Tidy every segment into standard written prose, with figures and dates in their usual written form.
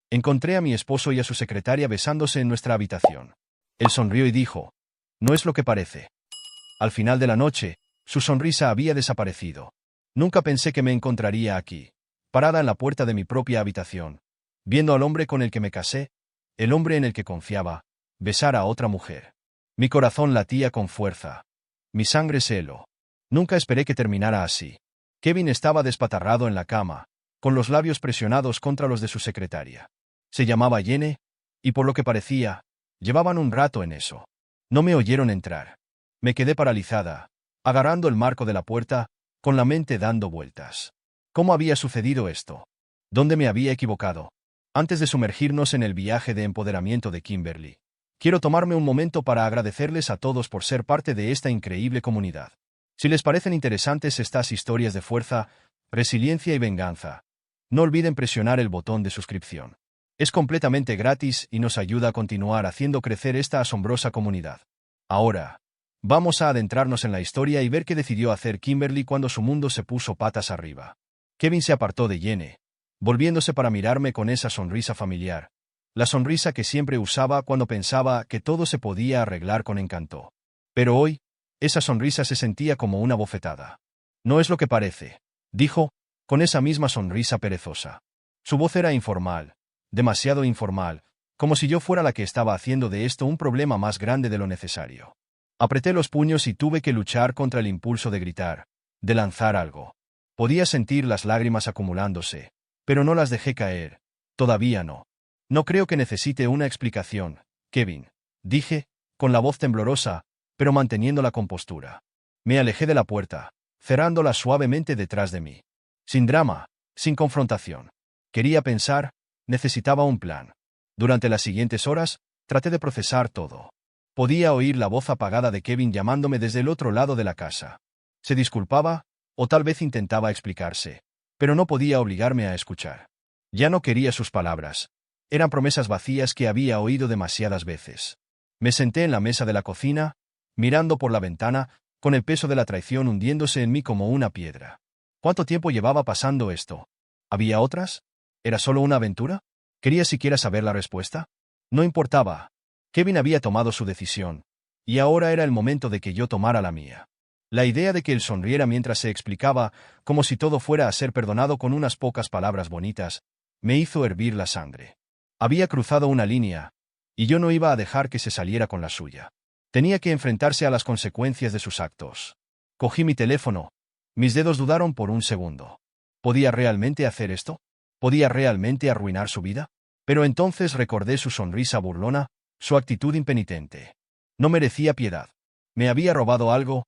Encontré a mi esposo y a su secretaria besándose en nuestra habitación. Él sonrió y dijo, «No es lo que parece». Al final de la noche, su sonrisa había desaparecido. Nunca pensé que me encontraría aquí, parada en la puerta de mi propia habitación, viendo al hombre con el que me casé, el hombre en el que confiaba, besar a otra mujer. Mi corazón latía con fuerza. Mi sangre se heló. Nunca esperé que terminara así. Kevin estaba despatarrado en la cama, con los labios presionados contra los de su secretaria. Se llamaba Jenny, y por lo que parecía, llevaban un rato en eso. No me oyeron entrar. Me quedé paralizada, agarrando el marco de la puerta, con la mente dando vueltas. ¿Cómo había sucedido esto? ¿Dónde me había equivocado? Antes de sumergirnos en el viaje de empoderamiento de Kimberly, quiero tomarme un momento para agradecerles a todos por ser parte de esta increíble comunidad. Si les parecen interesantes estas historias de fuerza, resiliencia y venganza, no olviden presionar el botón de suscripción. Es completamente gratis y nos ayuda a continuar haciendo crecer esta asombrosa comunidad. Ahora, vamos a adentrarnos en la historia y ver qué decidió hacer Kimberly cuando su mundo se puso patas arriba. Kevin se apartó de Jenny, volviéndose para mirarme con esa sonrisa familiar, la sonrisa que siempre usaba cuando pensaba que todo se podía arreglar con encanto. Pero hoy, esa sonrisa se sentía como una bofetada. «No es lo que parece», dijo, con esa misma sonrisa perezosa. Su voz era informal, demasiado informal, como si yo fuera la que estaba haciendo de esto un problema más grande de lo necesario. Apreté los puños y tuve que luchar contra el impulso de gritar, de lanzar algo. Podía sentir las lágrimas acumulándose, pero no las dejé caer. Todavía no. «No creo que necesite una explicación, Kevin», dije, con la voz temblorosa, pero manteniendo la compostura. Me alejé de la puerta, cerrándola suavemente detrás de mí. Sin drama, sin confrontación. Quería pensar, necesitaba un plan. Durante las siguientes horas, traté de procesar todo. Podía oír la voz apagada de Kevin llamándome desde el otro lado de la casa. Se disculpaba, o tal vez intentaba explicarse, pero no podía obligarme a escuchar. Ya no quería sus palabras. Eran promesas vacías que había oído demasiadas veces. Me senté en la mesa de la cocina, mirando por la ventana, con el peso de la traición hundiéndose en mí como una piedra. ¿Cuánto tiempo llevaba pasando esto? ¿Había otras? ¿Era solo una aventura? ¿Quería siquiera saber la respuesta? No importaba. Kevin había tomado su decisión, y ahora era el momento de que yo tomara la mía. La idea de que él sonriera mientras se explicaba, como si todo fuera a ser perdonado con unas pocas palabras bonitas, me hizo hervir la sangre. Había cruzado una línea, y yo no iba a dejar que se saliera con la suya. Tenía que enfrentarse a las consecuencias de sus actos. Cogí mi teléfono. Mis dedos dudaron por un segundo. ¿Podía realmente hacer esto? ¿Podía realmente arruinar su vida? Pero entonces recordé su sonrisa burlona, su actitud impenitente. No merecía piedad. Me había robado algo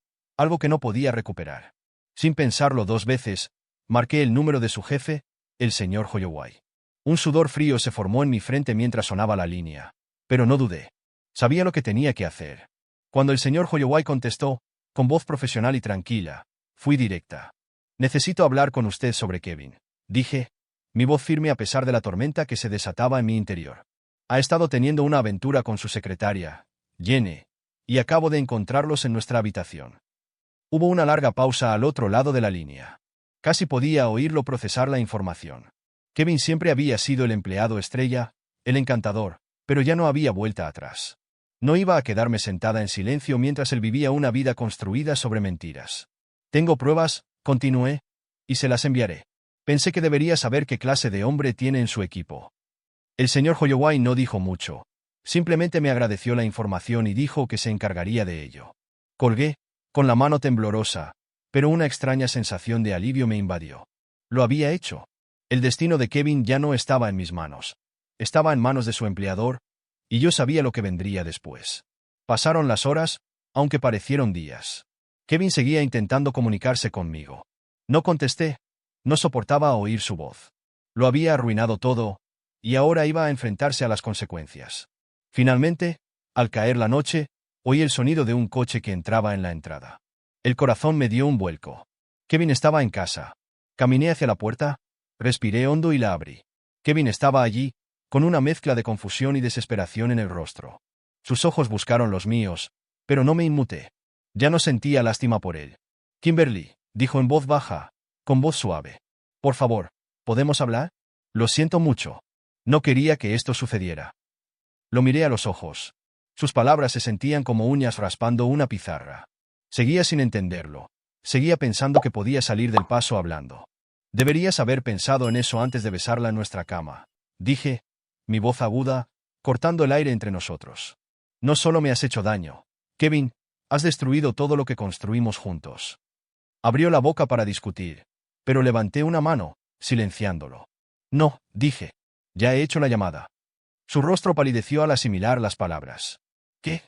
que no podía recuperar. Sin pensarlo dos veces, marqué el número de su jefe, el señor Holloway. Un sudor frío se formó en mi frente mientras sonaba la línea. Pero no dudé. Sabía lo que tenía que hacer. Cuando el señor Holloway contestó, con voz profesional y tranquila, fui directa. «Necesito hablar con usted sobre Kevin», dije, mi voz firme a pesar de la tormenta que se desataba en mi interior. «Ha estado teniendo una aventura con su secretaria, Jenny, y acabo de encontrarlos en nuestra habitación». Hubo una larga pausa al otro lado de la línea. Casi podía oírlo procesar la información. Kevin siempre había sido el empleado estrella, el encantador, pero ya no había vuelta atrás. No iba a quedarme sentada en silencio mientras él vivía una vida construida sobre mentiras. «Tengo pruebas», continué, «y se las enviaré. Pensé que debería saber qué clase de hombre tiene en su equipo». El señor Holloway no dijo mucho. Simplemente me agradeció la información y dijo que se encargaría de ello. Colgué, con la mano temblorosa, pero una extraña sensación de alivio me invadió. Lo había hecho. El destino de Kevin ya no estaba en mis manos. Estaba en manos de su empleador, y yo sabía lo que vendría después. Pasaron las horas, aunque parecieron días. Kevin seguía intentando comunicarse conmigo. No contesté. No soportaba oír su voz. Lo había arruinado todo, y ahora iba a enfrentarse a las consecuencias. Finalmente, al caer la noche, oí el sonido de un coche que entraba en la entrada. El corazón me dio un vuelco. Kevin estaba en casa. Caminé hacia la puerta, respiré hondo y la abrí. Kevin estaba allí, con una mezcla de confusión y desesperación en el rostro. Sus ojos buscaron los míos, pero no me inmuté. Ya no sentía lástima por él. «Kimberly», dijo en voz baja, con voz suave. «Por favor, ¿podemos hablar? Lo siento mucho. No quería que esto sucediera. Lo miré a los ojos. Sus palabras se sentían como uñas raspando una pizarra. Seguía sin entenderlo. Seguía pensando que podía salir del paso hablando. Deberías haber pensado en eso antes de besarla en nuestra cama, dije, mi voz aguda, cortando el aire entre nosotros. No solo me has hecho daño, Kevin, has destruido todo lo que construimos juntos. Abrió la boca para discutir, pero levanté una mano, silenciándolo. No, dije. Ya he hecho la llamada. Su rostro palideció al asimilar las palabras. ¿Qué?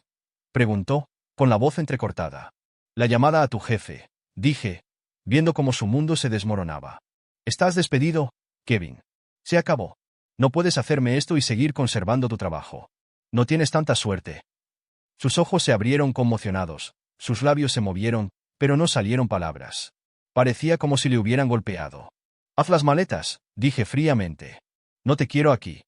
Preguntó, con la voz entrecortada. La llamada a tu jefe, dije, viendo cómo su mundo se desmoronaba. Estás despedido, Kevin. Se acabó. No puedes hacerme esto y seguir conservando tu trabajo. No tienes tanta suerte. Sus ojos se abrieron conmocionados, sus labios se movieron, pero no salieron palabras. Parecía como si le hubieran golpeado. Haz las maletas, dije fríamente. No te quiero aquí.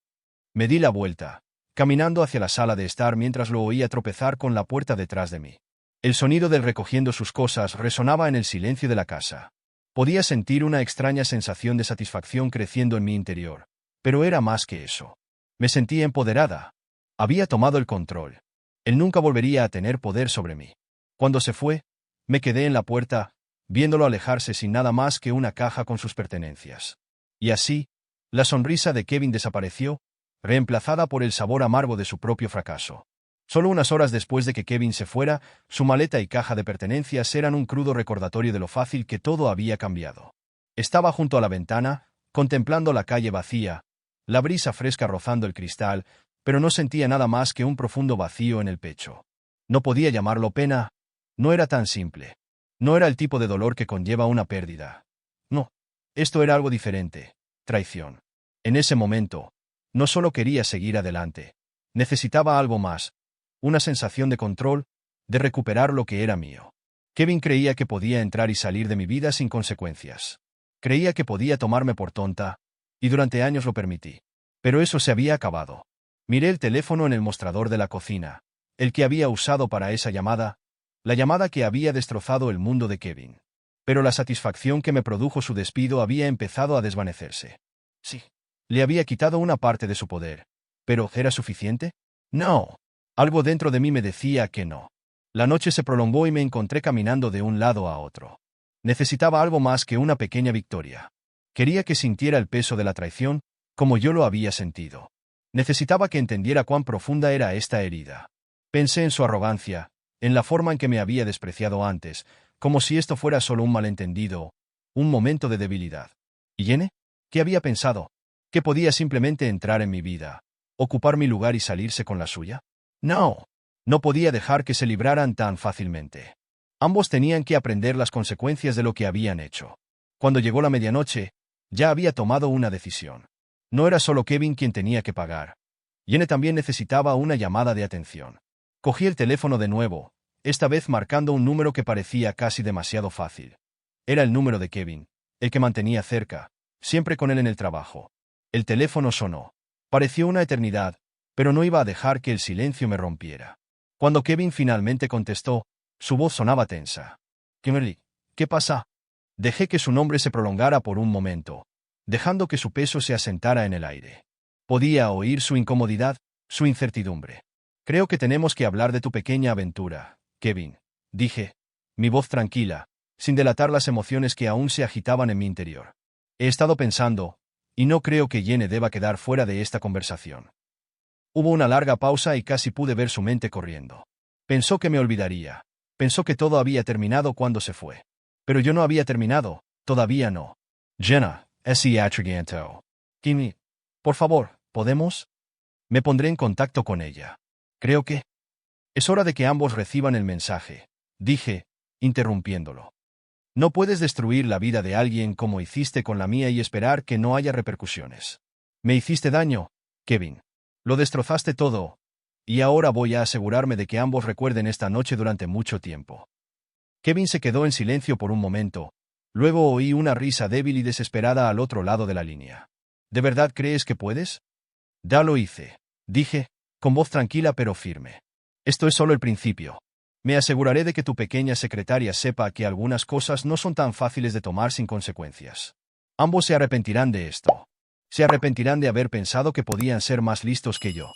Me di la vuelta, caminando hacia la sala de estar mientras lo oía tropezar con la puerta detrás de mí. El sonido del recogiendo sus cosas resonaba en el silencio de la casa. Podía sentir una extraña sensación de satisfacción creciendo en mi interior, pero era más que eso. Me sentía empoderada. Había tomado el control. Él nunca volvería a tener poder sobre mí. Cuando se fue, me quedé en la puerta, viéndolo alejarse sin nada más que una caja con sus pertenencias. Y así, la sonrisa de Kevin desapareció, reemplazada por el sabor amargo de su propio fracaso. Solo unas horas después de que Kevin se fuera, su maleta y caja de pertenencias eran un crudo recordatorio de lo fácil que todo había cambiado. Estaba junto a la ventana, contemplando la calle vacía, la brisa fresca rozando el cristal, pero no sentía nada más que un profundo vacío en el pecho. No podía llamarlo pena, no era tan simple. No era el tipo de dolor que conlleva una pérdida. No, esto era algo diferente, traición. En ese momento, no solo quería seguir adelante, necesitaba algo más, una sensación de control, de recuperar lo que era mío. Kevin creía que podía entrar y salir de mi vida sin consecuencias. Creía que podía tomarme por tonta, y durante años lo permití. Pero eso se había acabado. Miré el teléfono en el mostrador de la cocina, el que había usado para esa llamada, la llamada que había destrozado el mundo de Kevin. Pero la satisfacción que me produjo su despido había empezado a desvanecerse. Sí, le había quitado una parte de su poder. ¿Pero era suficiente? No. Algo dentro de mí me decía que no. La noche se prolongó y me encontré caminando de un lado a otro. Necesitaba algo más que una pequeña victoria. Quería que sintiera el peso de la traición, como yo lo había sentido. Necesitaba que entendiera cuán profunda era esta herida. Pensé en su arrogancia, en la forma en que me había despreciado antes, como si esto fuera solo un malentendido, un momento de debilidad. ¿Y Jenny? ¿Qué había pensado? ¿Que podía simplemente entrar en mi vida, ocupar mi lugar y salirse con la suya? No. No podía dejar que se libraran tan fácilmente. Ambos tenían que aprender las consecuencias de lo que habían hecho. Cuando llegó la medianoche, ya había tomado una decisión. No era solo Kevin quien tenía que pagar. Jenny también necesitaba una llamada de atención. Cogí el teléfono de nuevo, esta vez marcando un número que parecía casi demasiado fácil. Era el número de Kevin, el que mantenía cerca, siempre con él en el trabajo. El teléfono sonó. Pareció una eternidad, pero no iba a dejar que el silencio me rompiera. Cuando Kevin finalmente contestó, su voz sonaba tensa. Kimberly, ¿qué pasa? Dejé que su nombre se prolongara por un momento, dejando que su peso se asentara en el aire. Podía oír su incomodidad, su incertidumbre. Creo que tenemos que hablar de tu pequeña aventura, Kevin, dije, mi voz tranquila, sin delatar las emociones que aún se agitaban en mi interior. He estado pensando, y no creo que Jenny deba quedar fuera de esta conversación. Hubo una larga pausa y casi pude ver su mente corriendo. Pensó que me olvidaría. Pensó que todo había terminado cuando se fue. Pero yo no había terminado, todavía no. Jenna, ese atriganto. Kimi, por favor, ¿podemos? Me pondré en contacto con ella. Creo que es hora de que ambos reciban el mensaje, dije, interrumpiéndolo. No puedes destruir la vida de alguien como hiciste con la mía y esperar que no haya repercusiones. Me hiciste daño, Kevin. Lo destrozaste todo, y ahora voy a asegurarme de que ambos recuerden esta noche durante mucho tiempo. Kevin se quedó en silencio por un momento, luego oí una risa débil y desesperada al otro lado de la línea. ¿De verdad crees que puedes? Ya lo hice, dije, con voz tranquila pero firme. Esto es solo el principio. Me aseguraré de que tu pequeña secretaria sepa que algunas cosas no son tan fáciles de tomar sin consecuencias. Ambos se arrepentirán de esto. Se arrepentirán de haber pensado que podían ser más listos que yo.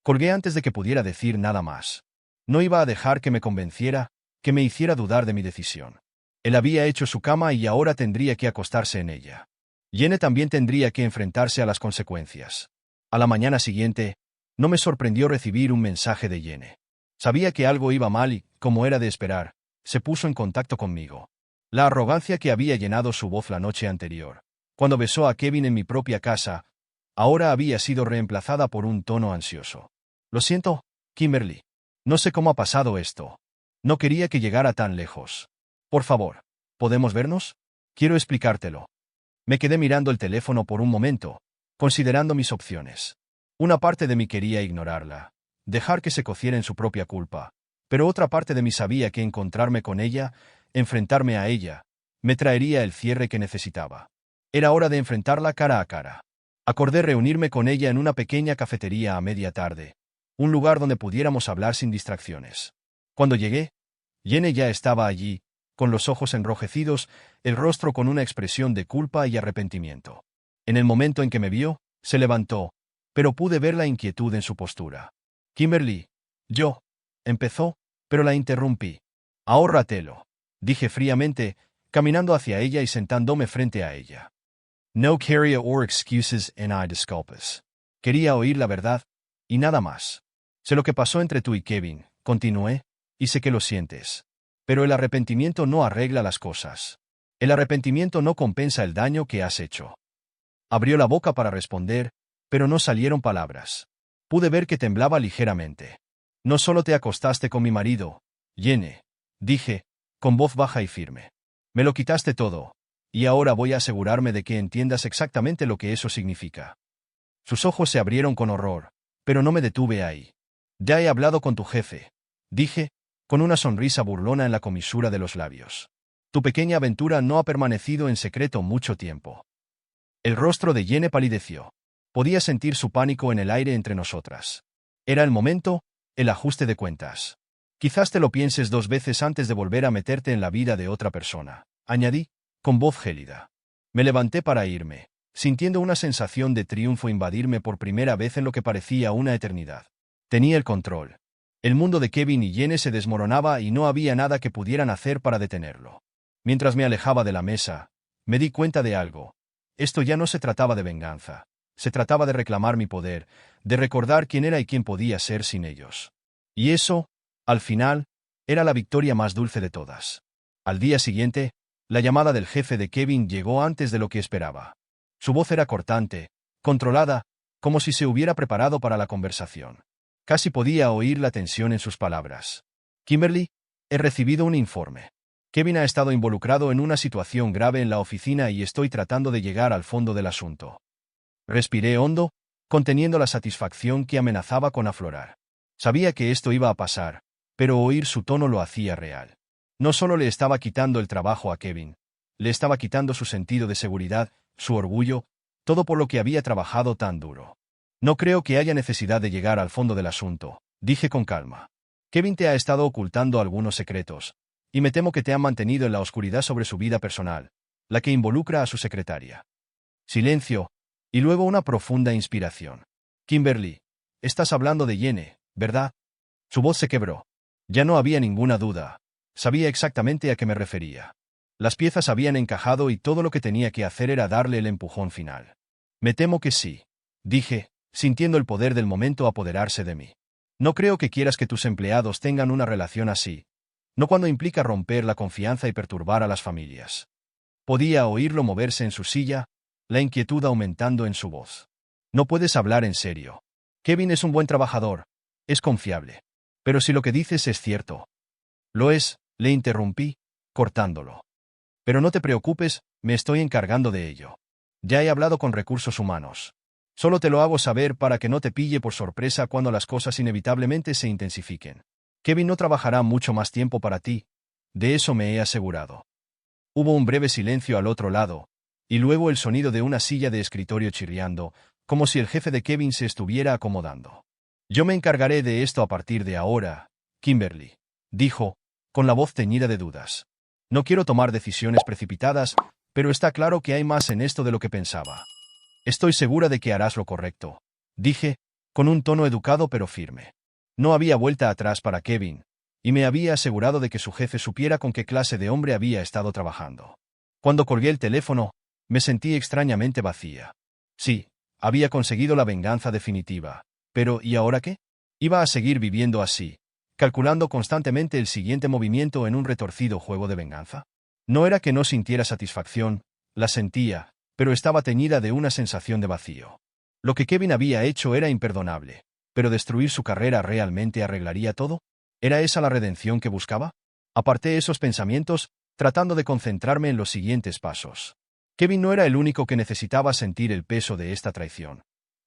Colgué antes de que pudiera decir nada más. No iba a dejar que me convenciera, que me hiciera dudar de mi decisión. Él había hecho su cama y ahora tendría que acostarse en ella. Jenny también tendría que enfrentarse a las consecuencias. A la mañana siguiente, no me sorprendió recibir un mensaje de Jenny. Sabía que algo iba mal y, como era de esperar, se puso en contacto conmigo. La arrogancia que había llenado su voz la noche anterior, cuando besó a Kevin en mi propia casa, ahora había sido reemplazada por un tono ansioso. Lo siento, Kimberly. No sé cómo ha pasado esto. No quería que llegara tan lejos. Por favor, ¿podemos vernos? Quiero explicártelo. Me quedé mirando el teléfono por un momento, considerando mis opciones. Una parte de mí quería ignorarla, dejar que se cociera en su propia culpa, pero otra parte de mí sabía que encontrarme con ella, enfrentarme a ella, me traería el cierre que necesitaba. Era hora de enfrentarla cara a cara. Acordé reunirme con ella en una pequeña cafetería a media tarde, un lugar donde pudiéramos hablar sin distracciones. Cuando llegué, Jenny ya estaba allí, con los ojos enrojecidos, el rostro con una expresión de culpa y arrepentimiento. En el momento en que me vio, se levantó, pero pude ver la inquietud en su postura. Kimberly, empezó, pero la interrumpí. Ahórratelo, dije fríamente, caminando hacia ella y sentándome frente a ella. No quería or excuses and I disculpas. Quería oír la verdad, y nada más. Sé lo que pasó entre tú y Kevin, continué, y sé que lo sientes. Pero el arrepentimiento no arregla las cosas. El arrepentimiento no compensa el daño que has hecho. Abrió la boca para responder, pero no salieron palabras. Pude ver que temblaba ligeramente. No solo te acostaste con mi marido, Jenny, dije, con voz baja y firme. Me lo quitaste todo, y ahora voy a asegurarme de que entiendas exactamente lo que eso significa. Sus ojos se abrieron con horror, pero no me detuve ahí. Ya he hablado con tu jefe, dije, con una sonrisa burlona en la comisura de los labios. Tu pequeña aventura no ha permanecido en secreto mucho tiempo. El rostro de Jenny palideció. Podía sentir su pánico en el aire entre nosotras. Era el momento, el ajuste de cuentas. Quizás te lo pienses 2 veces antes de volver a meterte en la vida de otra persona, añadí, con voz gélida. Me levanté para irme, sintiendo una sensación de triunfo invadirme por primera vez en lo que parecía una eternidad. Tenía el control. El mundo de Kevin y Jenny se desmoronaba y no había nada que pudieran hacer para detenerlo. Mientras me alejaba de la mesa, me di cuenta de algo. Esto ya no se trataba de venganza. Se trataba de reclamar mi poder, de recordar quién era y quién podía ser sin ellos. Y eso, al final, era la victoria más dulce de todas. Al día siguiente, la llamada del jefe de Kevin llegó antes de lo que esperaba. Su voz era cortante, controlada, como si se hubiera preparado para la conversación. Casi podía oír la tensión en sus palabras. Kimberly, he recibido un informe. Kevin ha estado involucrado en una situación grave en la oficina y estoy tratando de llegar al fondo del asunto. Respiré hondo, conteniendo la satisfacción que amenazaba con aflorar. Sabía que esto iba a pasar, pero oír su tono lo hacía real. No solo le estaba quitando el trabajo a Kevin, le estaba quitando su sentido de seguridad, su orgullo, todo por lo que había trabajado tan duro. No creo que haya necesidad de llegar al fondo del asunto, dije con calma. Kevin te ha estado ocultando algunos secretos, y me temo que te ha mantenido en la oscuridad sobre su vida personal, la que involucra a su secretaria. Silencio, y luego una profunda inspiración. Kimberly, estás hablando de Jenny, ¿verdad? Su voz se quebró. Ya no había ninguna duda. Sabía exactamente a qué me refería. Las piezas habían encajado y todo lo que tenía que hacer era darle el empujón final. Me temo que sí, dije, sintiendo el poder del momento apoderarse de mí. No creo que quieras que tus empleados tengan una relación así, no cuando implica romper la confianza y perturbar a las familias. Podía oírlo moverse en su silla, la inquietud aumentando en su voz. No puedes hablar en serio. Kevin es un buen trabajador, es confiable. Pero si lo que dices es cierto. Lo es, le interrumpí, cortándolo. Pero no te preocupes, me estoy encargando de ello. Ya he hablado con recursos humanos. Solo te lo hago saber para que no te pille por sorpresa cuando las cosas inevitablemente se intensifiquen. Kevin no trabajará mucho más tiempo para ti, de eso me he asegurado. Hubo un breve silencio al otro lado, y luego el sonido de una silla de escritorio chirriando, como si el jefe de Kevin se estuviera acomodando. Yo me encargaré de esto a partir de ahora, Kimberly, dijo, con la voz teñida de dudas. No quiero tomar decisiones precipitadas, Pero está claro que hay más en esto de lo que pensaba. Estoy segura de que harás lo correcto, dije, con un tono educado pero firme. No había vuelta atrás para Kevin, y me había asegurado de que su jefe supiera con qué clase de hombre había estado trabajando. Cuando colgué el teléfono, me sentí extrañamente vacía. Sí, había conseguido la venganza definitiva. Pero, ¿y ahora qué? Iba a seguir viviendo así, calculando constantemente el siguiente movimiento en un retorcido juego de venganza. No era que no sintiera satisfacción, la sentía, pero estaba teñida de una sensación de vacío. Lo que Kevin había hecho era imperdonable, pero destruir su carrera realmente arreglaría todo. ¿Era esa la redención que buscaba? Aparté esos pensamientos, tratando de concentrarme en los siguientes pasos. Kevin no era el único que necesitaba sentir el peso de esta traición.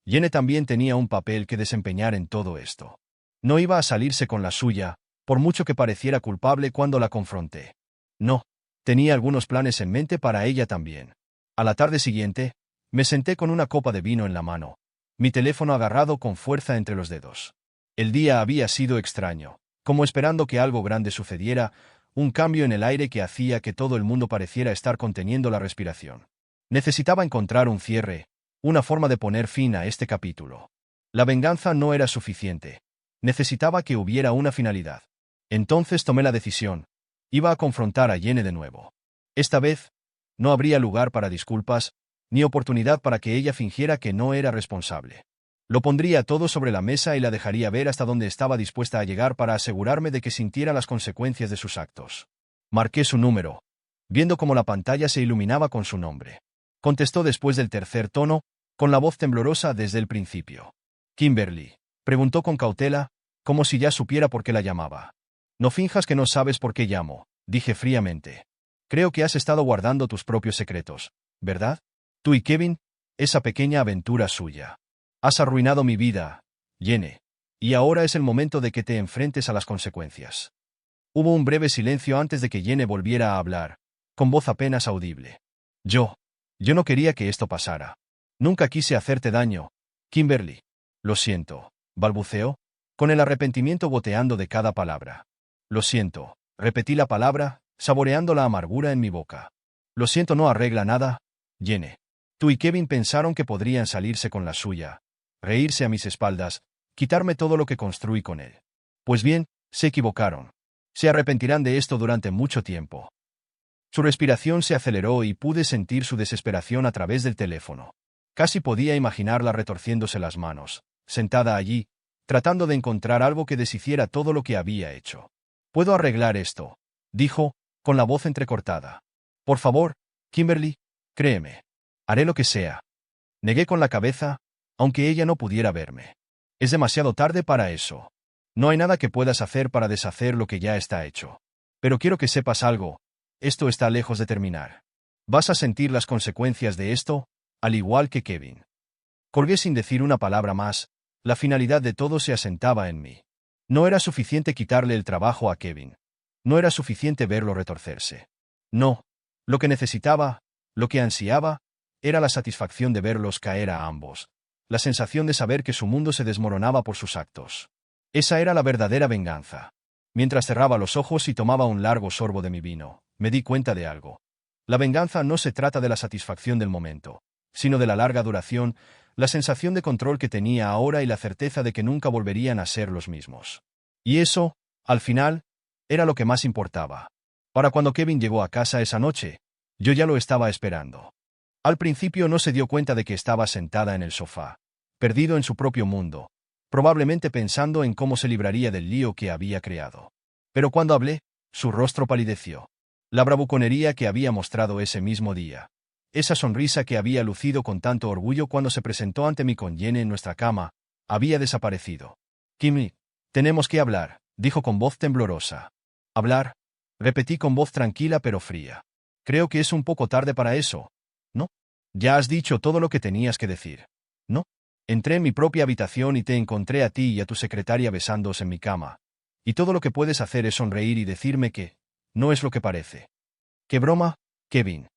Jenny también tenía un papel que desempeñar en todo esto. No iba a salirse con la suya, por mucho que pareciera culpable cuando la confronté. No, tenía algunos planes en mente para ella también. A la tarde siguiente, me senté con una copa de vino en la mano, mi teléfono agarrado con fuerza entre los dedos. El día había sido extraño, como esperando que algo grande sucediera, un cambio en el aire que hacía que todo el mundo pareciera estar conteniendo la respiración. Necesitaba encontrar un cierre, una forma de poner fin a este capítulo. La venganza no era suficiente. Necesitaba que hubiera una finalidad. Entonces tomé la decisión. Iba a confrontar a Jenny de nuevo. Esta vez, no habría lugar para disculpas, ni oportunidad para que ella fingiera que no era responsable. Lo pondría todo sobre la mesa y la dejaría ver hasta dónde estaba dispuesta a llegar para asegurarme de que sintiera las consecuencias de sus actos. Marqué su número, viendo cómo la pantalla se iluminaba con su nombre. Contestó después del tercer tono, con la voz temblorosa desde el principio. «Kimberly», preguntó con cautela, como si ya supiera por qué la llamaba. «No finjas que no sabes por qué llamo», dije fríamente. «Creo que has estado guardando tus propios secretos, ¿verdad? Tú y Kevin, esa pequeña aventura suya. Has arruinado mi vida, Jenny, y ahora es el momento de que te enfrentes a las consecuencias». Hubo un breve silencio antes de que Jenny volviera a hablar, con voz apenas audible. Yo no quería que esto pasara. Nunca quise hacerte daño, Kimberly. Lo siento, balbuceó, con el arrepentimiento goteando de cada palabra. Lo siento, repetí la palabra, saboreando la amargura en mi boca. Lo siento no arregla nada, Jenny. Tú y Kevin pensaron que podrían salirse con la suya, reírse a mis espaldas, quitarme todo lo que construí con él. Pues bien, se equivocaron. Se arrepentirán de esto durante mucho tiempo. Su respiración se aceleró y pude sentir su desesperación a través del teléfono. Casi podía imaginarla retorciéndose las manos, sentada allí, tratando de encontrar algo que deshiciera todo lo que había hecho. «Puedo arreglar esto», dijo, con la voz entrecortada. «Por favor, Kimberly, créeme. Haré lo que sea». Negué con la cabeza, aunque ella no pudiera verme. «Es demasiado tarde para eso. No hay nada que puedas hacer para deshacer lo que ya está hecho. Pero quiero que sepas algo. Esto está lejos de terminar. Vas a sentir las consecuencias de esto, al igual que Kevin». Colgué sin decir una palabra más, la finalidad de todo se asentaba en mí. No era suficiente quitarle el trabajo a Kevin. No era suficiente verlo retorcerse. No, lo que necesitaba, lo que ansiaba, era la satisfacción de verlos caer a ambos, la sensación de saber que su mundo se desmoronaba por sus actos. Esa era la verdadera venganza. Mientras cerraba los ojos y tomaba un largo sorbo de mi vino, me di cuenta de algo. La venganza no se trata de la satisfacción del momento, sino de la larga duración, la sensación de control que tenía ahora y la certeza de que nunca volverían a ser los mismos. Y eso, al final, era lo que más importaba. Para cuando Kevin llegó a casa esa noche, yo ya lo estaba esperando. Al principio no se dio cuenta de que estaba sentada en el sofá, perdido en su propio mundo, probablemente pensando en cómo se libraría del lío que había creado. Pero cuando hablé, su rostro palideció. La bravuconería que había mostrado ese mismo día, esa sonrisa que había lucido con tanto orgullo cuando se presentó ante mí con Jenny en nuestra cama, había desaparecido. «Kimmy, tenemos que hablar», dijo con voz temblorosa. «¿Hablar?», repetí con voz tranquila pero fría. «Creo que es un poco tarde para eso, ¿no? Ya has dicho todo lo que tenías que decir, ¿no? Entré en mi propia habitación y te encontré a ti y a tu secretaria besándose en mi cama. Y todo lo que puedes hacer es sonreír y decirme que no es lo que parece». «¿Qué broma, Kevin?».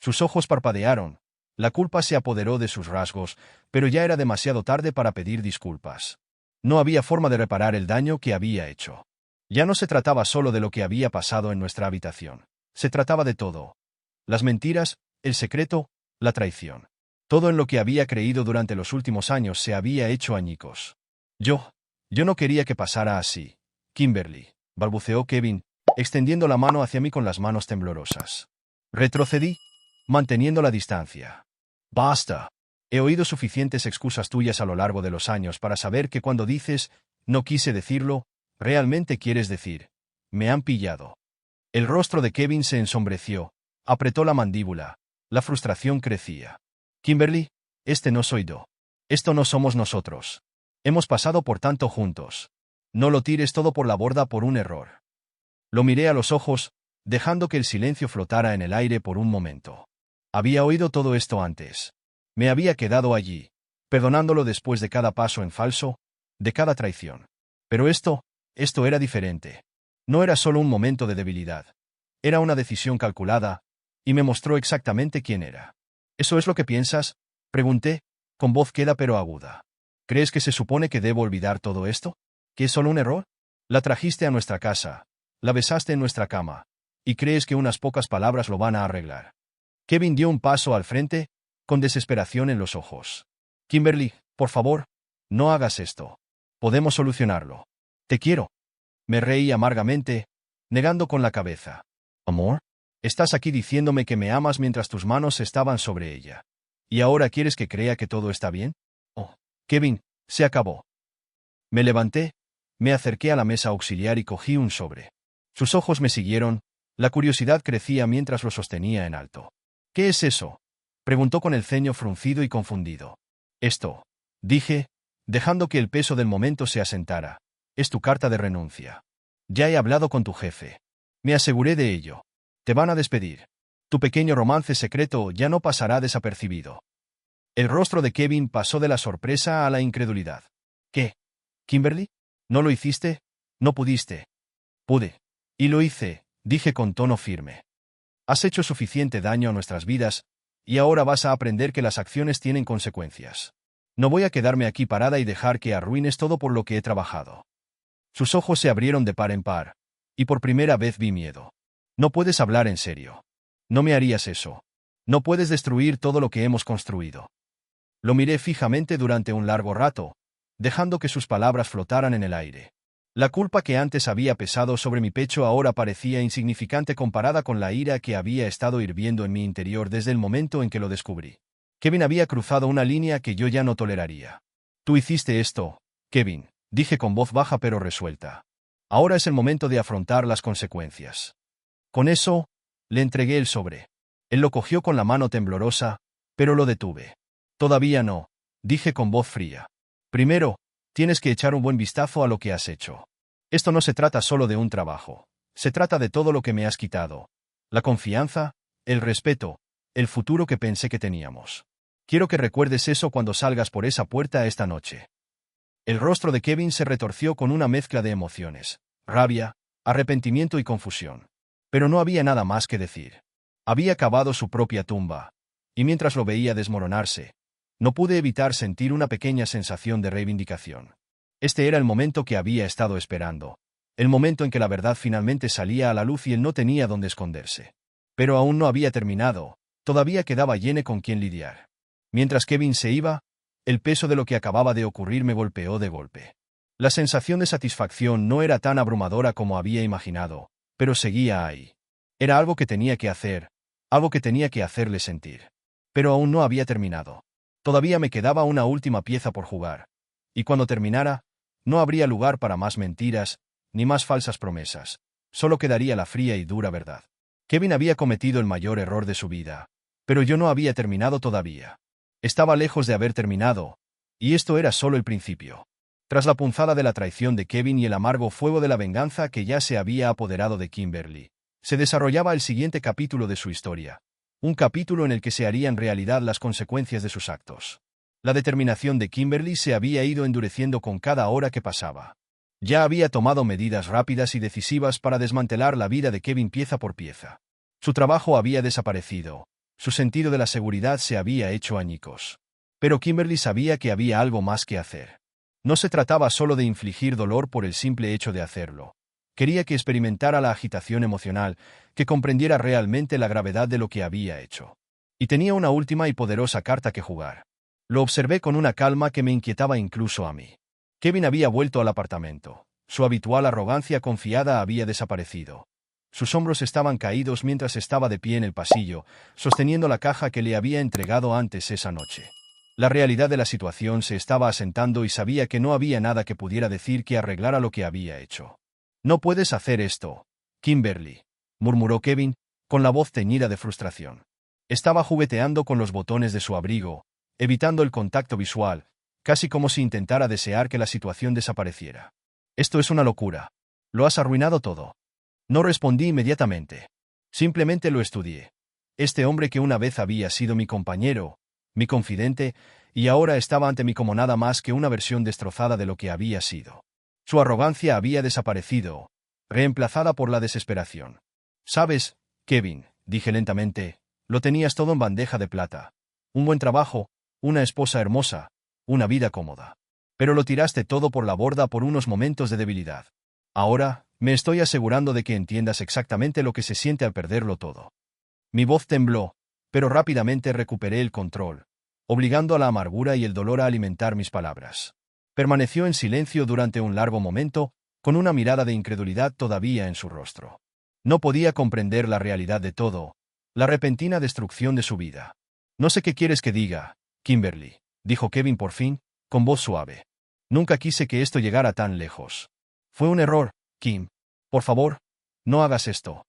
Sus ojos parpadearon, la culpa se apoderó de sus rasgos, pero ya era demasiado tarde para pedir disculpas. No había forma de reparar el daño que había hecho. Ya no se trataba solo de lo que había pasado en nuestra habitación. Se trataba de todo. Las mentiras, el secreto, la traición. Todo en lo que había creído durante los últimos años se había hecho añicos. Yo no quería que pasara así. Kimberly, balbuceó Kevin, extendiendo la mano hacia mí con las manos temblorosas. Retrocedí, manteniendo la distancia. Basta. He oído suficientes excusas tuyas a lo largo de los años para saber que cuando dices, no quise decirlo, realmente quieres decir, me han pillado. El rostro de Kevin se ensombreció, apretó la mandíbula, la frustración crecía. Kimberly, este no soy yo. Esto no somos nosotros. Hemos pasado por tanto juntos. No lo tires todo por la borda por un error. Lo miré a los ojos, dejando que el silencio flotara en el aire por un momento. Había oído todo esto antes. Me había quedado allí, perdonándolo después de cada paso en falso, de cada traición. Pero esto era diferente. No era solo un momento de debilidad. Era una decisión calculada, y me mostró exactamente quién era. ¿Eso es lo que piensas?, pregunté, con voz queda pero aguda. ¿Crees que se supone que debo olvidar todo esto? ¿Que es solo un error? La trajiste a nuestra casa, la besaste en nuestra cama, y crees que unas pocas palabras lo van a arreglar. Kevin dio un paso al frente, con desesperación en los ojos. Kimberly, por favor, no hagas esto. Podemos solucionarlo. Te quiero. Me reí amargamente, negando con la cabeza. ¿Amor? Estás aquí diciéndome que me amas mientras tus manos estaban sobre ella. ¿Y ahora quieres que crea que todo está bien? Oh, Kevin, se acabó. Me levanté, me acerqué a la mesa auxiliar y cogí un sobre. Sus ojos me siguieron, la curiosidad crecía mientras lo sostenía en alto. ¿Qué es eso?, preguntó con el ceño fruncido y confundido. Esto, dije, dejando que el peso del momento se asentara, es tu carta de renuncia. Ya he hablado con tu jefe. Me aseguré de ello. Te van a despedir. Tu pequeño romance secreto ya no pasará desapercibido. El rostro de Kevin pasó de la sorpresa a la incredulidad. ¿Qué? ¿Kimberly? ¿No lo hiciste? ¿No pudiste? Pude. Y lo hice, dije con tono firme. Has hecho suficiente daño a nuestras vidas, y ahora vas a aprender que las acciones tienen consecuencias. No voy a quedarme aquí parada y dejar que arruines todo por lo que he trabajado. Sus ojos se abrieron de par en par, y por primera vez vi miedo. No puedes hablar en serio. No me harías eso. No puedes destruir todo lo que hemos construido. Lo miré fijamente durante un largo rato, dejando que sus palabras flotaran en el aire. La culpa que antes había pesado sobre mi pecho ahora parecía insignificante comparada con la ira que había estado hirviendo en mi interior desde el momento en que lo descubrí. Kevin había cruzado una línea que yo ya no toleraría. Tú hiciste esto, Kevin, dije con voz baja pero resuelta. Ahora es el momento de afrontar las consecuencias. Con eso, le entregué el sobre. Él lo cogió con la mano temblorosa, pero lo detuve. Todavía no, dije con voz fría. Primero, tienes que echar un buen vistazo a lo que has hecho. Esto no se trata solo de un trabajo. Se trata de todo lo que me has quitado. La confianza, el respeto, el futuro que pensé que teníamos. Quiero que recuerdes eso cuando salgas por esa puerta esta noche. El rostro de Kevin se retorció con una mezcla de emociones, rabia, arrepentimiento y confusión. Pero no había nada más que decir. Había cavado su propia tumba, y mientras lo veía desmoronarse, no pude evitar sentir una pequeña sensación de reivindicación. Este era el momento que había estado esperando, el momento en que la verdad finalmente salía a la luz y él no tenía dónde esconderse. Pero aún no había terminado, todavía quedaba Jenny con quien lidiar. Mientras Kevin se iba, el peso de lo que acababa de ocurrir me golpeó de golpe. La sensación de satisfacción no era tan abrumadora como había imaginado, pero seguía ahí. Era algo que tenía que hacer, algo que tenía que hacerle sentir. Pero aún no había terminado. Todavía me quedaba una última pieza por jugar. Y cuando terminara, no habría lugar para más mentiras, ni más falsas promesas. Solo quedaría la fría y dura verdad. Kevin había cometido el mayor error de su vida. Pero yo no había terminado todavía. Estaba lejos de haber terminado, y esto era solo el principio. Tras la punzada de la traición de Kevin y el amargo fuego de la venganza que ya se había apoderado de Kimberly, se desarrollaba el siguiente capítulo de su historia. Un capítulo en el que se harían realidad las consecuencias de sus actos. La determinación de Kimberly se había ido endureciendo con cada hora que pasaba. Ya había tomado medidas rápidas y decisivas para desmantelar la vida de Kevin pieza por pieza. Su trabajo había desaparecido, su sentido de la seguridad se había hecho añicos. Pero Kimberly sabía que había algo más que hacer. No se trataba solo de infligir dolor por el simple hecho de hacerlo. Quería que experimentara la agitación emocional, que comprendiera realmente la gravedad de lo que había hecho. Y tenía una última y poderosa carta que jugar. Lo observé con una calma que me inquietaba incluso a mí. Kevin había vuelto al apartamento. Su habitual arrogancia confiada había desaparecido. Sus hombros estaban caídos mientras estaba de pie en el pasillo, sosteniendo la caja que le había entregado antes esa noche. La realidad de la situación se estaba asentando y sabía que no había nada que pudiera decir que arreglara lo que había hecho. «No puedes hacer esto, Kimberly», murmuró Kevin, con la voz teñida de frustración. Estaba jugueteando con los botones de su abrigo, evitando el contacto visual, casi como si intentara desear que la situación desapareciera. «Esto es una locura. Lo has arruinado todo». No respondí inmediatamente. Simplemente lo estudié. Este hombre que una vez había sido mi compañero, mi confidente, y ahora estaba ante mí como nada más que una versión destrozada de lo que había sido. Su arrogancia había desaparecido, reemplazada por la desesperación. «Sabes, Kevin», dije lentamente, «lo tenías todo en bandeja de plata. Un buen trabajo, una esposa hermosa, una vida cómoda. Pero lo tiraste todo por la borda por unos momentos de debilidad. Ahora, me estoy asegurando de que entiendas exactamente lo que se siente al perderlo todo». Mi voz tembló, pero rápidamente recuperé el control, obligando a la amargura y el dolor a alimentar mis palabras. Permaneció en silencio durante un largo momento, con una mirada de incredulidad todavía en su rostro. No podía comprender la realidad de todo, la repentina destrucción de su vida. «No sé qué quieres que diga, Kimberly», dijo Kevin por fin, con voz suave. «Nunca quise que esto llegara tan lejos. Fue un error, Kim. Por favor, no hagas esto».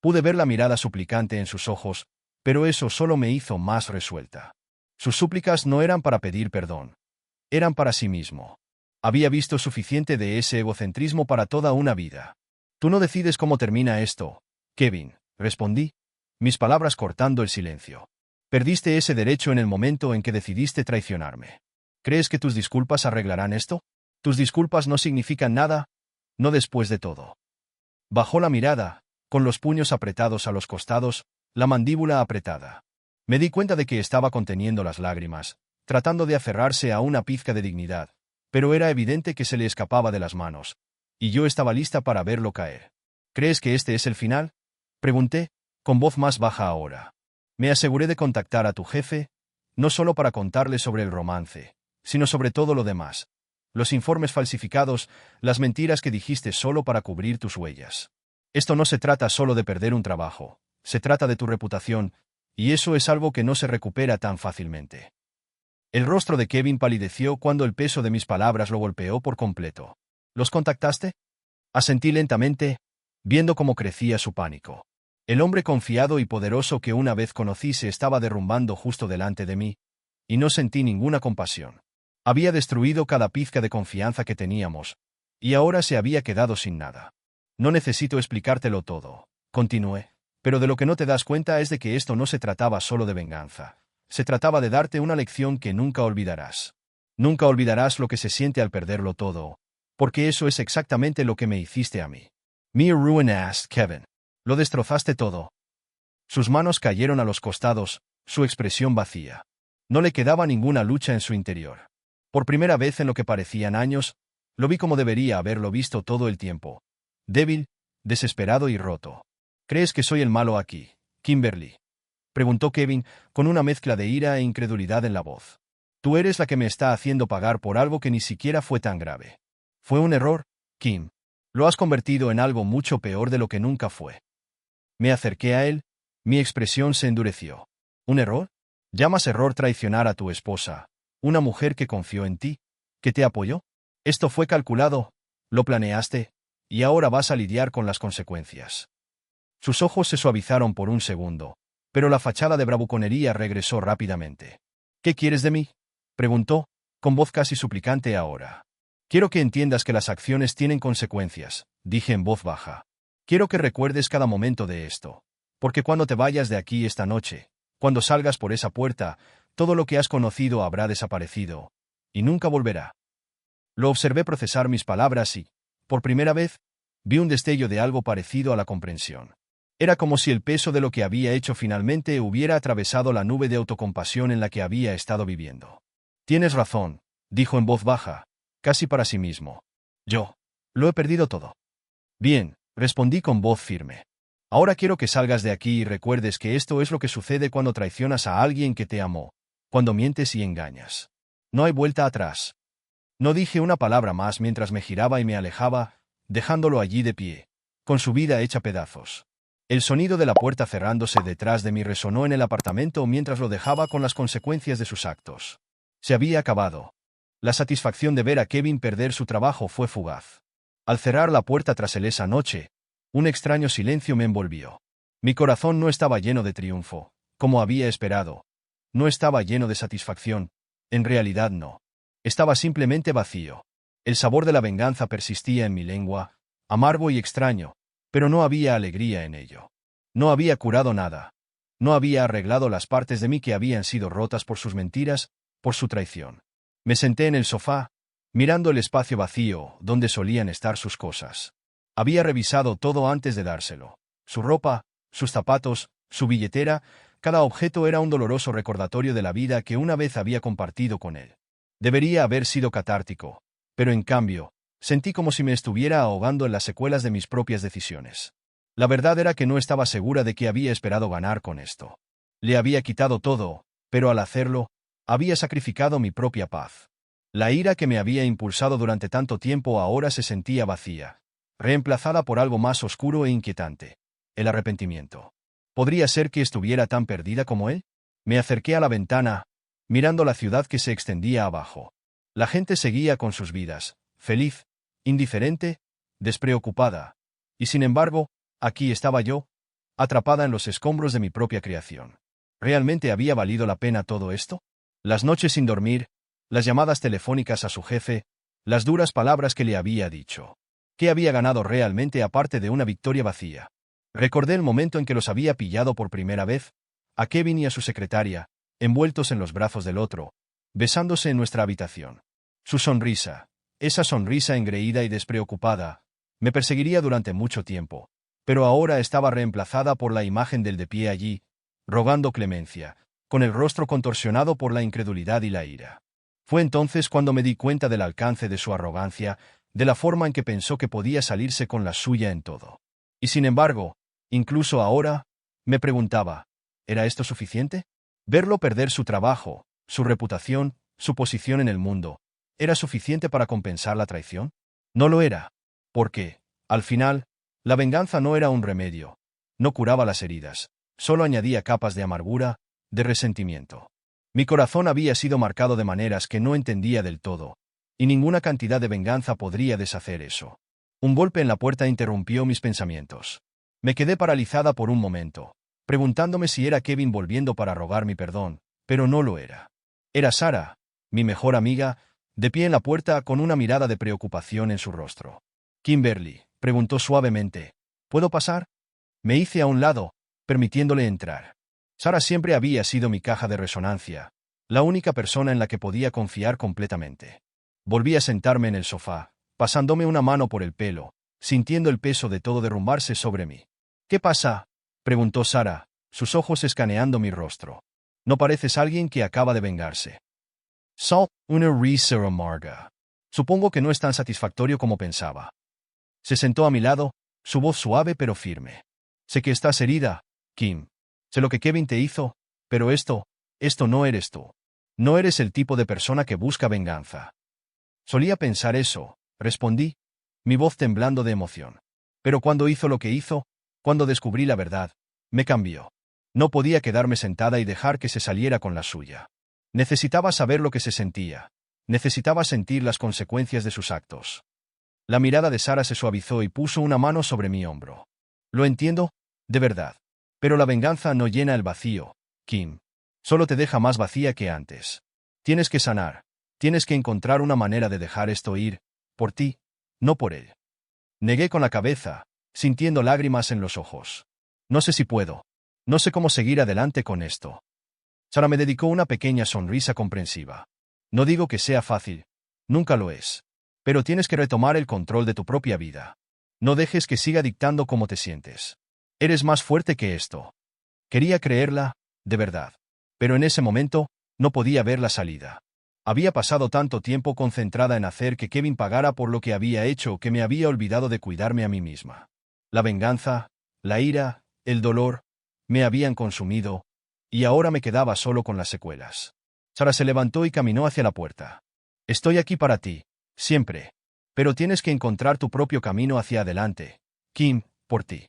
Pude ver la mirada suplicante en sus ojos, pero eso solo me hizo más resuelta. Sus súplicas no eran para pedir perdón. Eran para sí mismo. Había visto suficiente de ese egocentrismo para toda una vida. «Tú no decides cómo termina esto, Kevin», respondí, mis palabras cortando el silencio. «Perdiste ese derecho en el momento en que decidiste traicionarme. ¿Crees que tus disculpas arreglarán esto? Tus disculpas no significan nada, no después de todo». Bajó la mirada, con los puños apretados a los costados, la mandíbula apretada. Me di cuenta de que estaba conteniendo las lágrimas, tratando de aferrarse a una pizca de dignidad, pero era evidente que se le escapaba de las manos, y yo estaba lista para verlo caer. «¿Crees que este es el final?», pregunté, con voz más baja ahora. «Me aseguré de contactar a tu jefe, no solo para contarle sobre el romance, sino sobre todo lo demás. Los informes falsificados, las mentiras que dijiste solo para cubrir tus huellas. Esto no se trata solo de perder un trabajo, se trata de tu reputación, y eso es algo que no se recupera tan fácilmente». El rostro de Kevin palideció cuando el peso de mis palabras lo golpeó por completo. «¿Los contactaste?», asentí lentamente, viendo cómo crecía su pánico. El hombre confiado y poderoso que una vez conocí se estaba derrumbando justo delante de mí, y no sentí ninguna compasión. Había destruido cada pizca de confianza que teníamos, y ahora se había quedado sin nada. «No necesito explicártelo todo», continué, «pero de lo que no te das cuenta es de que esto no se trataba solo de venganza. Se trataba de darte una lección que nunca olvidarás. Nunca olvidarás lo que se siente al perderlo todo, porque eso es exactamente lo que me hiciste a mí. Me ruinaste, Kevin. Lo destrozaste todo». Sus manos cayeron a los costados, su expresión vacía. No le quedaba ninguna lucha en su interior. Por primera vez en lo que parecían años, lo vi como debería haberlo visto todo el tiempo. Débil, desesperado y roto. «¿Crees que soy el malo aquí, Kimberly?», preguntó Kevin, con una mezcla de ira e incredulidad en la voz. «Tú eres la que me está haciendo pagar por algo que ni siquiera fue tan grave. Fue un error, Kim. Lo has convertido en algo mucho peor de lo que nunca fue». Me acerqué a él, mi expresión se endureció. «¿Un error? ¿Llamas error traicionar a tu esposa, una mujer que confió en ti, que te apoyó? Esto fue calculado, lo planeaste, y ahora vas a lidiar con las consecuencias». Sus ojos se suavizaron por un segundo, pero la fachada de bravuconería regresó rápidamente. «¿Qué quieres de mí?», preguntó, con voz casi suplicante ahora. «Quiero que entiendas que las acciones tienen consecuencias», dije en voz baja. «Quiero que recuerdes cada momento de esto, porque cuando te vayas de aquí esta noche, cuando salgas por esa puerta, todo lo que has conocido habrá desaparecido, y nunca volverá». Lo observé procesar mis palabras y, por primera vez, vi un destello de algo parecido a la comprensión. Era como si el peso de lo que había hecho finalmente hubiera atravesado la nube de autocompasión en la que había estado viviendo. «Tienes razón», dijo en voz baja, casi para sí mismo. «Yo lo he perdido todo. Bien, respondí con voz firme. Ahora quiero que salgas de aquí y recuerdes que esto es lo que sucede cuando traicionas a alguien que te amó, cuando mientes y engañas. No hay vuelta atrás. No dije una palabra más mientras me giraba y me alejaba, dejándolo allí de pie, con su vida hecha pedazos. El sonido de la puerta cerrándose detrás de mí resonó en el apartamento mientras lo dejaba con las consecuencias de sus actos. Se había acabado. La satisfacción de ver a Kevin perder su trabajo fue fugaz. Al cerrar la puerta tras él esa noche, un extraño silencio me envolvió. Mi corazón no estaba lleno de triunfo, como había esperado. No estaba lleno de satisfacción. En realidad no. Estaba simplemente vacío. El sabor de la venganza persistía en mi lengua, amargo y extraño, pero no había alegría en ello. No había curado nada. No había arreglado las partes de mí que habían sido rotas por sus mentiras, por su traición. Me senté en el sofá, mirando el espacio vacío donde solían estar sus cosas. Había revisado todo antes de dárselo. Su ropa, sus zapatos, su billetera, cada objeto era un doloroso recordatorio de la vida que una vez había compartido con él. Debería haber sido catártico, pero en cambio, sentí como si me estuviera ahogando en las secuelas de mis propias decisiones. La verdad era que no estaba segura de que había esperado ganar con esto. Le había quitado todo, pero al hacerlo, había sacrificado mi propia paz. La ira que me había impulsado durante tanto tiempo ahora se sentía vacía, reemplazada por algo más oscuro e inquietante: el arrepentimiento. ¿Podría ser que estuviera tan perdida como él? Me acerqué a la ventana, mirando la ciudad que se extendía abajo. La gente seguía con sus vidas, feliz, indiferente, despreocupada. Y sin embargo, aquí estaba yo, atrapada en los escombros de mi propia creación. ¿Realmente había valido la pena todo esto? Las noches sin dormir, las llamadas telefónicas a su jefe, las duras palabras que le había dicho. ¿Qué había ganado realmente aparte de una victoria vacía? Recordé el momento en que los había pillado por primera vez, a Kevin y a su secretaria, envueltos en los brazos del otro, besándose en nuestra habitación. Su sonrisa, esa sonrisa engreída y despreocupada, me perseguiría durante mucho tiempo, pero ahora estaba reemplazada por la imagen del de pie allí, rogando clemencia, con el rostro contorsionado por la incredulidad y la ira. Fue entonces cuando me di cuenta del alcance de su arrogancia, de la forma en que pensó que podía salirse con la suya en todo. Y sin embargo, incluso ahora, me preguntaba, ¿era esto suficiente? Verlo perder su trabajo, su reputación, su posición en el mundo, ¿era suficiente para compensar la traición? No lo era. Porque, al final, la venganza no era un remedio, no curaba las heridas, solo añadía capas de amargura, de resentimiento. Mi corazón había sido marcado de maneras que no entendía del todo, y ninguna cantidad de venganza podría deshacer eso. Un golpe en la puerta interrumpió mis pensamientos. Me quedé paralizada por un momento, preguntándome si era Kevin volviendo para rogar mi perdón, pero no lo era. Era Sara, mi mejor amiga, de pie en la puerta con una mirada de preocupación en su rostro. «Kimberly», preguntó suavemente, «¿puedo pasar?» Me hice a un lado, permitiéndole entrar. Sara siempre había sido mi caja de resonancia, la única persona en la que podía confiar completamente. Volví a sentarme en el sofá, pasándome una mano por el pelo, sintiendo el peso de todo derrumbarse sobre mí. «¿Qué pasa?», preguntó Sara, sus ojos escaneando mi rostro. «No pareces alguien que acaba de vengarse». Salt, una risa amarga. Supongo que no es tan satisfactorio como pensaba. Se sentó a mi lado, su voz suave pero firme. «Sé que estás herida, Kim. Sé lo que Kevin te hizo, pero esto no eres tú. No eres el tipo de persona que busca venganza». Solía pensar eso, respondí, mi voz temblando de emoción. Pero cuando hizo lo que hizo, cuando descubrí la verdad, me cambió. No podía quedarme sentada y dejar que se saliera con la suya. Necesitaba saber lo que se sentía. Necesitaba sentir las consecuencias de sus actos. La mirada de Sara se suavizó y puso una mano sobre mi hombro. «Lo entiendo, de verdad. Pero la venganza no llena el vacío, Kim. Solo te deja más vacía que antes. Tienes que sanar. Tienes que encontrar una manera de dejar esto ir, por ti, no por él». Negué con la cabeza, sintiendo lágrimas en los ojos. «No sé si puedo. No sé cómo seguir adelante con esto». Sara me dedicó una pequeña sonrisa comprensiva. «No digo que sea fácil. Nunca lo es. Pero tienes que retomar el control de tu propia vida. No dejes que siga dictando cómo te sientes. Eres más fuerte que esto». Quería creerla, de verdad. Pero en ese momento, no podía ver la salida. Había pasado tanto tiempo concentrada en hacer que Kevin pagara por lo que había hecho que me había olvidado de cuidarme a mí misma. La venganza, la ira, el dolor, me habían consumido, y ahora me quedaba solo con las secuelas. Sara se levantó y caminó hacia la puerta. Estoy aquí para ti, siempre. Pero tienes que encontrar tu propio camino hacia adelante, Kim, por ti.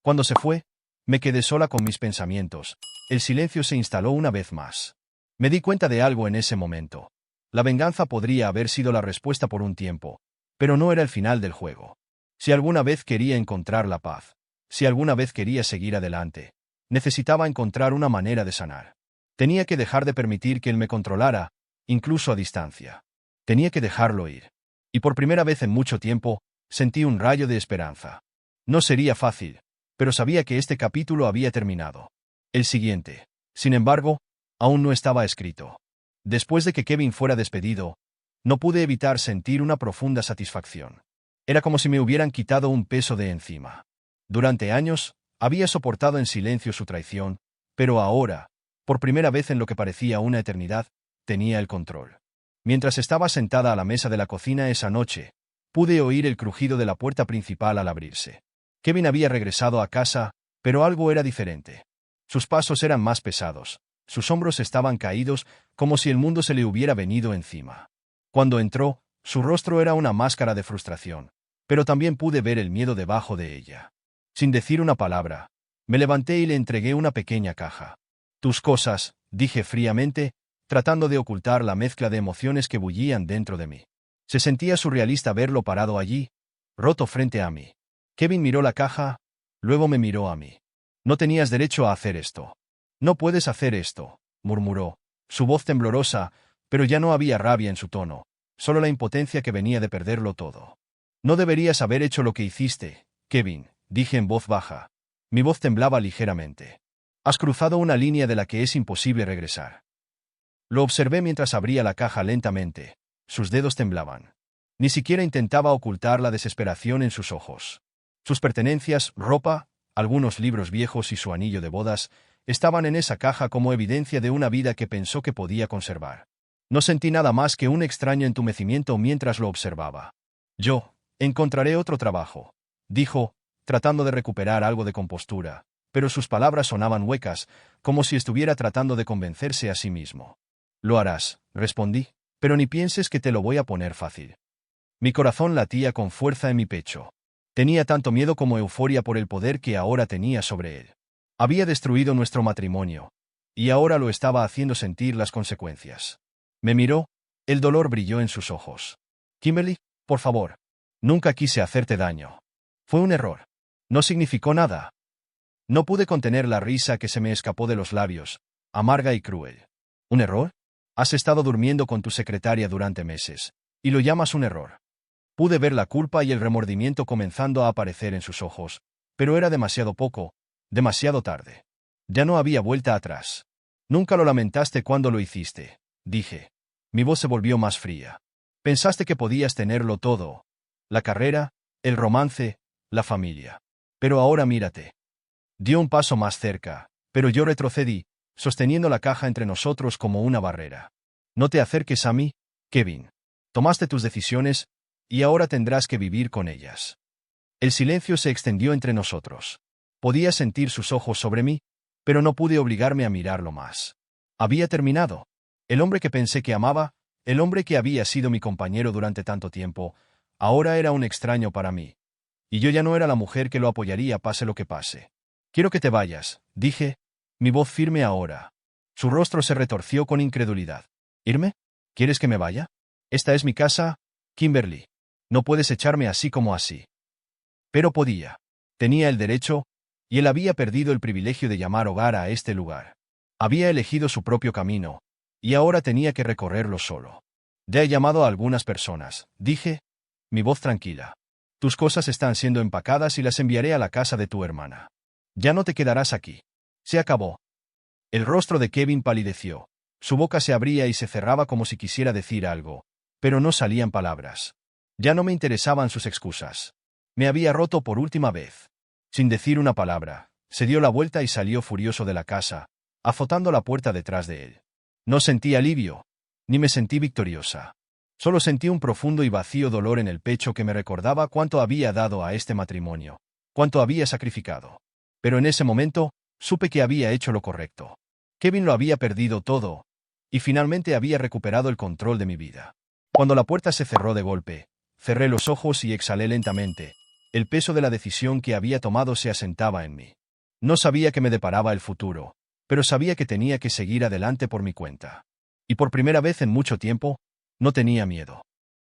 Cuando se fue, me quedé sola con mis pensamientos. El silencio se instaló una vez más. Me di cuenta de algo en ese momento. La venganza podría haber sido la respuesta por un tiempo, pero no era el final del juego. Si alguna vez quería encontrar la paz, si alguna vez quería seguir adelante, necesitaba encontrar una manera de sanar. Tenía que dejar de permitir que él me controlara, incluso a distancia. Tenía que dejarlo ir. Y por primera vez en mucho tiempo, sentí un rayo de esperanza. No sería fácil, pero sabía que este capítulo había terminado. El siguiente, sin embargo, aún no estaba escrito. Después de que Kevin fuera despedido, no pude evitar sentir una profunda satisfacción. Era como si me hubieran quitado un peso de encima. Durante años, había soportado en silencio su traición, pero ahora, por primera vez en lo que parecía una eternidad, tenía el control. Mientras estaba sentada a la mesa de la cocina esa noche, pude oír el crujido de la puerta principal al abrirse. Kevin había regresado a casa, pero algo era diferente. Sus pasos eran más pesados, sus hombros estaban caídos, como si el mundo se le hubiera venido encima. Cuando entró, su rostro era una máscara de frustración, pero también pude ver el miedo debajo de ella. Sin decir una palabra, me levanté y le entregué una pequeña caja. Tus cosas, dije fríamente, tratando de ocultar la mezcla de emociones que bullían dentro de mí. Se sentía surrealista verlo parado allí, roto frente a mí. Kevin miró la caja, luego me miró a mí. No tenías derecho a hacer esto. No puedes hacer esto, murmuró, su voz temblorosa, pero ya no había rabia en su tono, solo la impotencia que venía de perderlo todo. No deberías haber hecho lo que hiciste, Kevin, dije en voz baja. Mi voz temblaba ligeramente. Has cruzado una línea de la que es imposible regresar. Lo observé mientras abría la caja lentamente. Sus dedos temblaban. Ni siquiera intentaba ocultar la desesperación en sus ojos. Sus pertenencias, ropa, algunos libros viejos y su anillo de bodas, estaban en esa caja como evidencia de una vida que pensó que podía conservar. No sentí nada más que un extraño entumecimiento mientras lo observaba. Yo, encontraré otro trabajo, dijo, tratando de recuperar algo de compostura, pero sus palabras sonaban huecas, como si estuviera tratando de convencerse a sí mismo. Lo harás, respondí, pero ni pienses que te lo voy a poner fácil. Mi corazón latía con fuerza en mi pecho. Tenía tanto miedo como euforia por el poder que ahora tenía sobre él. Había destruido nuestro matrimonio, y ahora lo estaba haciendo sentir las consecuencias. Me miró, el dolor brilló en sus ojos. Kimberly, por favor. Nunca quise hacerte daño. Fue un error. No significó nada. No pude contener la risa que se me escapó de los labios, amarga y cruel. ¿Un error? Has estado durmiendo con tu secretaria durante meses, y lo llamas un error. Pude ver la culpa y el remordimiento comenzando a aparecer en sus ojos, pero era demasiado poco, demasiado tarde. Ya no había vuelta atrás. Nunca lo lamentaste cuando lo hiciste, dije. Mi voz se volvió más fría. Pensaste que podías tenerlo todo. La carrera, el romance, la familia. Pero ahora mírate. Dio un paso más cerca, pero yo retrocedí, sosteniendo la caja entre nosotros como una barrera. No te acerques a mí, Kevin. Tomaste tus decisiones, y ahora tendrás que vivir con ellas. El silencio se extendió entre nosotros. Podía sentir sus ojos sobre mí, pero no pude obligarme a mirarlo más. Había terminado. El hombre que pensé que amaba, el hombre que había sido mi compañero durante tanto tiempo, ahora era un extraño para mí. Y yo ya no era la mujer que lo apoyaría pase lo que pase. Quiero que te vayas, dije, mi voz firme ahora. Su rostro se retorció con incredulidad. ¿Irme? ¿Quieres que me vaya? Esta es mi casa, Kimberly. No puedes echarme así como así. Pero podía. Tenía el derecho, y él había perdido el privilegio de llamar hogar a este lugar. Había elegido su propio camino, y ahora tenía que recorrerlo solo. Ya he llamado a algunas personas, dije, mi voz tranquila. Tus cosas están siendo empacadas y las enviaré a la casa de tu hermana. Ya no te quedarás aquí. Se acabó. El rostro de Kevin palideció. Su boca se abría y se cerraba como si quisiera decir algo, pero no salían palabras. Ya no me interesaban sus excusas. Me había roto por última vez. Sin decir una palabra, se dio la vuelta y salió furioso de la casa, azotando la puerta detrás de él. No sentí alivio. Ni me sentí victoriosa. Solo sentí un profundo y vacío dolor en el pecho que me recordaba cuánto había dado a este matrimonio, cuánto había sacrificado. Pero en ese momento, supe que había hecho lo correcto. Kevin lo había perdido todo, y finalmente había recuperado el control de mi vida. Cuando la puerta se cerró de golpe, cerré los ojos y exhalé lentamente. El peso de la decisión que había tomado se asentaba en mí. No sabía qué me deparaba el futuro, pero sabía que tenía que seguir adelante por mi cuenta. Y por primera vez en mucho tiempo, no tenía miedo.